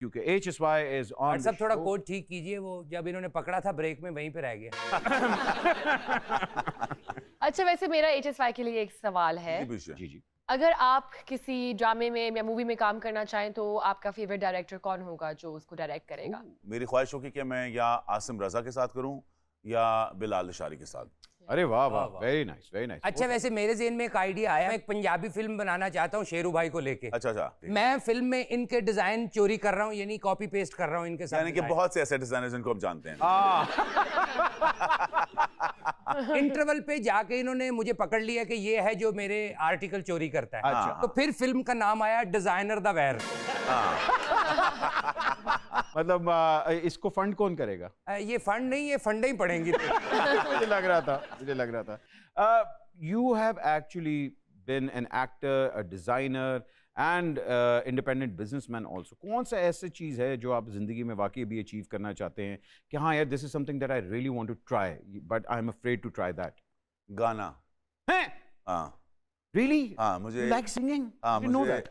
क्योंकि HSY is on और सब the थोड़ा show. कोड ठीक कीजिए, वो जब इन्होंने पकड़ा था ब्रेक में वहीं पे रह गया। अच्छा, वैसे मेरा HSY के लिए एक सवाल है। जी जी। अगर आप किसी ड्रामे में या मूवी में काम करना चाहें तो आपका फेवरेट डायरेक्टर कौन होगा जो उसको डायरेक्ट करेगा? मेरी ख्वाहिश होगी कि मैं या आसिम रजा के साथ करूं या बिलाल अशारी के साथ। अरे वाह वाह, वाह। Very nice very nice. अच्छा, वैसे मेरे ज़हन में एक आइडिया आया, मैं एक पंजाबी फिल्म बनाना चाहता हूँ शेरू भाई को लेके। अच्छा अच्छा, ठीक। मैं फिल्म में इनके डिजाइन चोरी कर रहा हूँ, यानी कॉपी पेस्ट कर रहा हूँ इनके साथ। यानी कि बहुत से ऐसे डिजाइनर्स जिनको आप जानते हैं। इंटरवल पे जाके इन्होंने मुझे पकड़ लिया कि ये है जो मेरे आर्टिकल चोरी करता है। अच्छा। तो फिर फिल्म का नाम आया डिजाइनर द वेयर। मतलब इसको फंड कौन करेगा? ये फंड नहीं, ये फंडे ही पड़ेंगी। मुझे लग रहा था। You have actually been an actor, a designer and independent businessman also. कौन सा ऐसी चीज़ है जो आप जिंदगी में वाकई भी अचीव करना चाहते हैं कि हाँ यार, this is something that I really want to try, but I'm afraid to try that? गाना। हैं? हाँ Really? हाँ, मुझे You like singing? हाँ, You know मुझे that?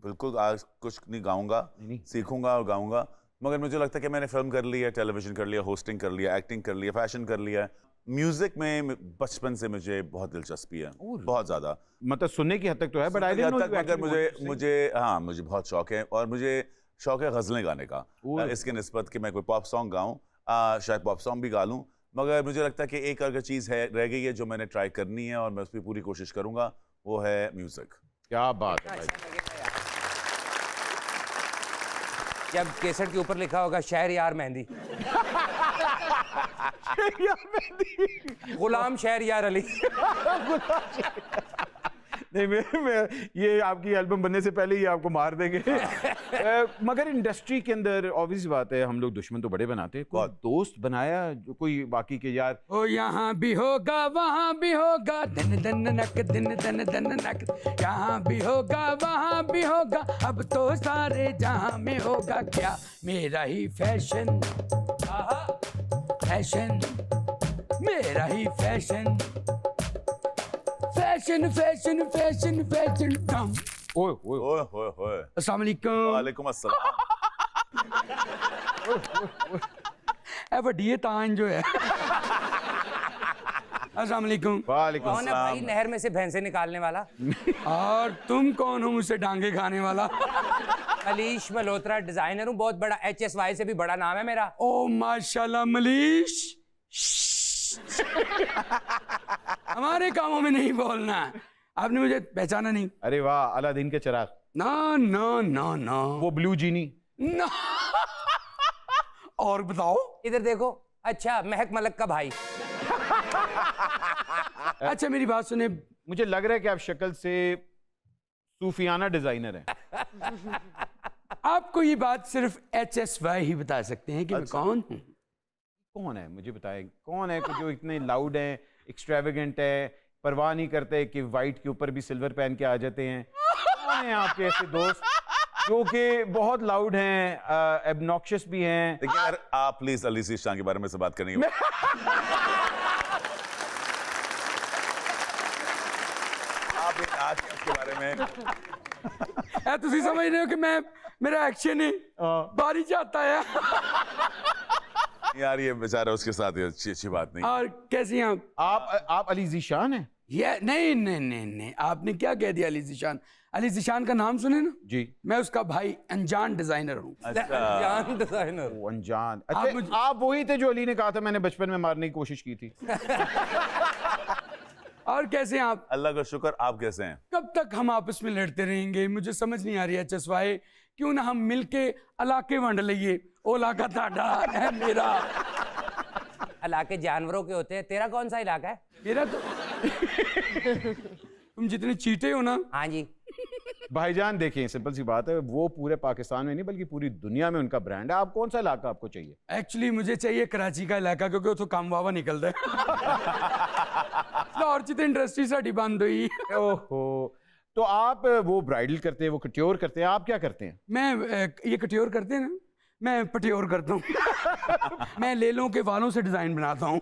बिल्कुल आज कुछ नहीं गाऊंगा, नहीं। सीखूंगा और गाऊंगा, मगर मुझे लगता है कि मैंने फिल्म कर ली है, टेलीविजन कर लिया, होस्टिंग कर लिया, एक्टिंग कर लिया, फैशन कर लिया। म्यूजिक में बचपन से मुझे बहुत दिलचस्पी है, बहुत ज्यादा। मतलब सुनने की हद तक तो है, but I didn't know you मगर actually मुझे want to sing. मुझे बहुत शौक है, और मुझे शौक है गजलें गाने का। इसके निस्बत कि मैं कोई पॉप सॉन्ग गाऊं, शायद पॉप सॉन्ग भी गा लूं, मगर मुझे लगता है कि एक अगर चीज़ है रह गई है जो मैंने ट्राई करनी है और मैं उस पर पूरी कोशिश करूंगा, वो है म्यूजिक। क्या बात है भाई। जब केसर के ऊपर लिखा होगा शहर यार मेहंदी, गुलाम शहर यार अली। नहीं, मैं ये आपकी एल्बम बनने से पहले ही आपको मार देंगे। मगर इंडस्ट्री के अंदर ऑब्वियस बात है, हम लोग दुश्मन तो बड़े बनाते हैं। कोई दोस्त बनाया जो कोई बाकी के यार ओ यहाँ भी होगा वहाँ भी होगा, दिन दिन नक दिन दिन दिन नक, यहाँ भी होगा वहाँ भी होगा, अब तो सारे जहाँ में होगा क्या मेरा ही फैशन, फैशन मेरा ही fashion, fashion fashion fashion fashion कम। ओए ओए ओए होए होए, अस्सलाम वालेकुम। वालेकुम अस्सलाम। ए वड्डी तान जो है। अस्सलाम वालेकुम। वालेकुम कौन है भाई नहर में से भैंसे निकालने वाला? और तुम कौन हो मुझसे डांगे खाने वाला? मलीश मल्होत्रा, डिजाइनर हूँ, बहुत बड़ा, HSY से भी बड़ा नाम है मेरा। ओ माशाल्लाह मलीश, हमारे कामों में नहीं बोलना। आपने मुझे पहचाना नहीं? अरे वाह, अलादीन के चिराग। ना ना ना ना, वो ब्लू जीनी ना। और बताओ। इधर देखो, अच्छा महक मलक का भाई। अच्छा मेरी बात सुने, मुझे लग रहा है कि आप शक्ल से सूफियाना डिजाइनर हैं। आपको ये बात सिर्फ HSY ही बता सकते हैं कि मैं कौन हूँ। कौन है मुझे बताएं, कौन है जो इतने लाउड हैं, एक्सट्रावेगेंट है, परवाह नहीं करते कि वाइट के ऊपर भी सिल्वर पहन के आ जाते हैं? कौन है आपके ऐसे दोस्त जो कि बहुत लाउड हैं, एबनॉक्शियस भी हैं? देखिए यार, आप प्लीज अली शीशां के बारे में से बात करेंगे। आप आज के बारे में तुम समझ रहे हो कि मैं, मेरा एक्शन है बारी जाता है। यार, ये बेचारा उसके साथ ही अच्छी बात नहीं। और कैसी हैं आप अली जीशान हैं? ये नहीं नहीं नहीं नहीं, आपने क्या कह दिया? अली जीशान, अली जीशान का नाम सुने ना जी? मैं उसका भाई अनजान डिजाइनर हूँ। जान डिजाइनर। ओ, अनजान। अच्छा, आप वही थे जो अली ने कहा था मैंने बचपन में मारने की कोशिश की थी। और कैसे हैं आप? अल्लाह का शुक्र, आप कैसे हैं? कब तक हम आपस में लड़ते रहेंगे? मुझे समझ नहीं आ रही है HSY, क्यों ना हम मिलके इलाके वंड लिए। ओ इलाका ताड़ा है मेरा। इलाके जानवरों के होते हैं, तेरा कौन सा इलाका है? मेरा तो तुम जितने चीटे हो ना। हाँ जी। भाईजान देखिए, सिंपल सी बात है, वो पूरे पाकिस्तान में नहीं बल्कि पूरी दुनिया में उनका ब्रांड है। आप कौन सा इलाका आपको चाहिए? एक्चुअली मुझे चाहिए कराची का इलाका, क्योंकि उतो काम वावा निकलता है। लाहौर च तो इंडस्ट्री साड़ी बंद हुई। ओहो, तो आप वो ब्राइडल करते हैं, वो कट्योर करते हैं, आप क्या करते हैं? मैं ये कट्योर करते हैं ना, मैं पट्योर करता हूँ। मैं लेलों के वालों से डिजाइन बनाता हूँ।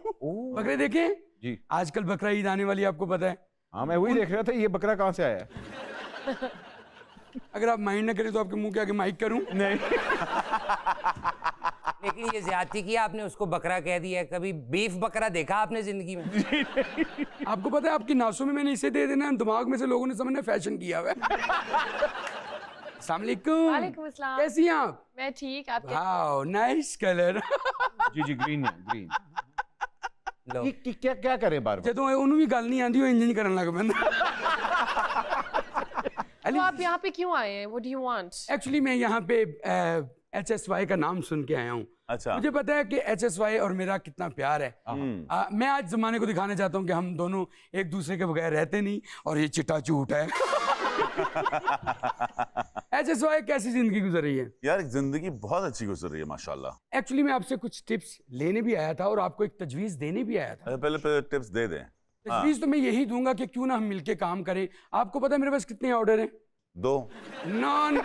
बकरे देखें जी, आजकल बकरा ईद आने वाली, आपको पता है? हाँ मैं वही देख रहा था, ये बकरा कहाँ से आया है? अगर आप माइंड ना करें तो आपके मुंह के आगे माइक करूं? नहीं लेकिन ये ज्यादती किया आपने, उसको बकरा कह दिया। कभी बीफ बकरा देखा आपने जिंदगी में? आपको पता है आपकी नासों में मैंने इसे दे देना, दिमाग में से लोगों ने समझना फैशन किया हुआ है। अस्सलाम वालेकुम। वालेकुम अस्सलाम। कैसी हैं आप? मैं ठीक, आप कैसे? Wow nice colour. जी ग्रीन है ग्रीन। लो क्या क्या करें बार बार? ਜਦੋਂ ਉਹਨੂੰ ਵੀ ਗੱਲ ਨਹੀਂ ਆਂਦੀ ਉਹ ਇੰਜ ਕਰਨ ਲੱਗ ਪੈਂਦਾ। तो आप यहाँ पे क्यों आए हैं? What do you want? Actually मैं यहाँ पे HSY का नाम सुन के आया हूँ। अच्छा। मुझे पता है कि HSY और मेरा कितना प्यार है। मैं आज जमाने को दिखाना चाहता हूँ कि हम दोनों एक दूसरे के बगैर रहते नहीं और ये चिट्टा झूठ है। HSY कैसी जिंदगी गुजर रही है? यार जिंदगी बहुत अच्छी गुजर रही है माशाल्लाह। एक्चुअली मैं आपसे कुछ टिप्स लेने भी आया था और आपको एक तजवीज़ देने भी आया था। पहले टिप्स दे दें। तजवीज़ तो मैं यही दूंगा कि क्यों ना हम मिलके काम करें। आपको पता है मेरे पास कितने ऑर्डर हैं? 2। नो नो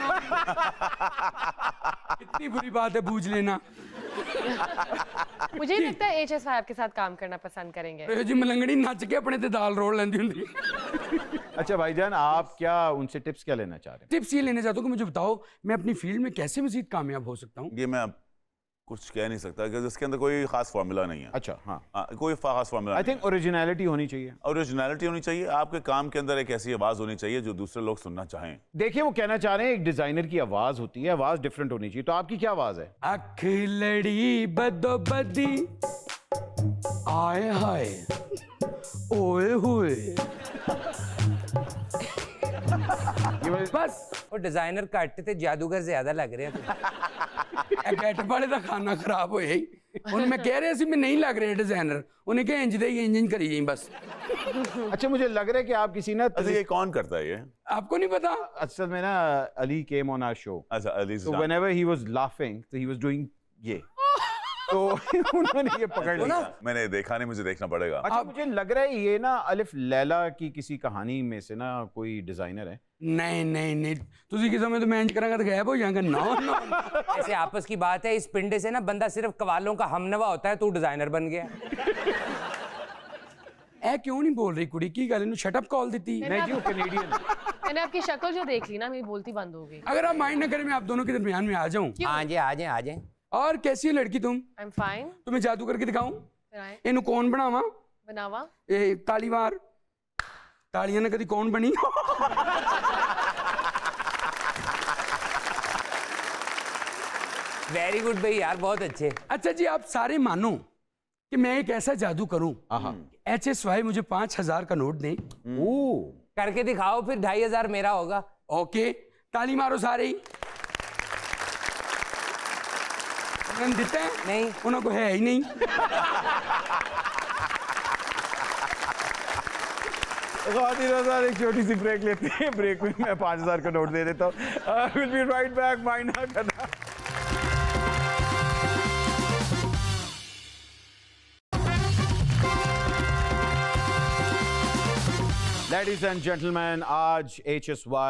इतनी बुरी बात है, बूझ लेना। मुझे नहीं लगता है HSY आपके साथ काम करना पसंद करेंगे। जी मलंगड़ी नच के अपने ते दाल रोल लेंदी हुंदी। अच्छा भाईजान, आप क्या उनसे टिप्स क्या लेना चाह रहे हैं? टिप्स ये लेना चाहता हूँ कि मुझे बताओ मैं अपनी फील्ड में कैसे मजीद कामयाब हो सकता हूँ। ये मैं कुछ कह नहीं सकता क्योंकि इसके अंदर कोई खास फार्मूला नहीं है। अच्छा हाँ, कोई खास फार्मूला आई थिंक ओरिजिनलिटी होनी चाहिए। ओरिजिनलिटी होनी चाहिए। आपके काम के अंदर एक ऐसी आवाज होनी चाहिए जो दूसरे लोग सुनना चाहें। देखिए वो कहना चाह रहे हैं एक डिजाइनर की आवाज होती है, आवाज डिफरेंट होनी चाहिए। तो आपकी क्या आवाज है? अख लड़ी बदो बदी आए हाय ओए हुए। बस वो डिजाइनर घट ते जादूगर ज्यादा लग रहे हैं। गेट वाले का खाना खराब हो ही उन मैं कह रहा सी मैं नहीं लग रहा डिजाइनर, उन्हें क्या इंज दे इंज करी जाई बस। अच्छा मुझे लग रहा है कि आप किसी ना अच्छा ये कौन करता है ये? आपको नहीं पता? असल में ना Ali came on our show, अच्छा अली तो व्हेनेवर ही वाज लाफिंग तो ही वाज डूइंग ये, तो उन्होंने ये पकड़ लिया। मैंने देखा नहीं, मुझे देखना पड़ेगा। अच्छा मुझे लग रहा है ये ना अलिफ लैला की किसी कहानी में से ना कोई डिजाइनर है। नहीं नहीं नहीं तुझी की समय तो मैं इंज करांगा तो गायब हो जाएगा। नो नो ऐसे आपस की बात है, इस पिंडे से ना बंदा सिर्फ कवालों का हमनवा होता है, तू डिजाइनर बन गया। ए क्यों नहीं बोल रही कुड़ी की गल इन्होंने शट अप कॉल दी? नहीं जी वो कैनेडियन है। मैंने आपकी शक्ल जो देख ली ना, मेरी बोलती बंद हो गई। अगर आप माइंड ना करें मैं आप दोनों के दरमियान में आ जाऊं। हाँ जी आ जाए आ जाए। और कैसी है लड़की तुम? I am fine. तुम्हें जादू करके दिखाऊं? फिर आए इन्हू कौन बनावा? बनावा। ए ताली मार। तालियां ने कदी कौन बनी? वेरी गुड भाई यार, बहुत अच्छे। अच्छा जी आप सारे मानो कि मैं एक ऐसा जादू करूं, HSY मुझे 5000 का नोट दें। ओह करके दिखाओ, फिर 2500 मेरा होगा। ओके ताली मारो सारे ही। उन्होंने देते हैं? नहीं उनको है ही नहीं। एक छोटी सी ब्रेक लेते हैं, ब्रेक में मैं 5000 का नोट दे देता हूँ। Will be right back, mind ना करना। Ladies and gentlemen, आज HSY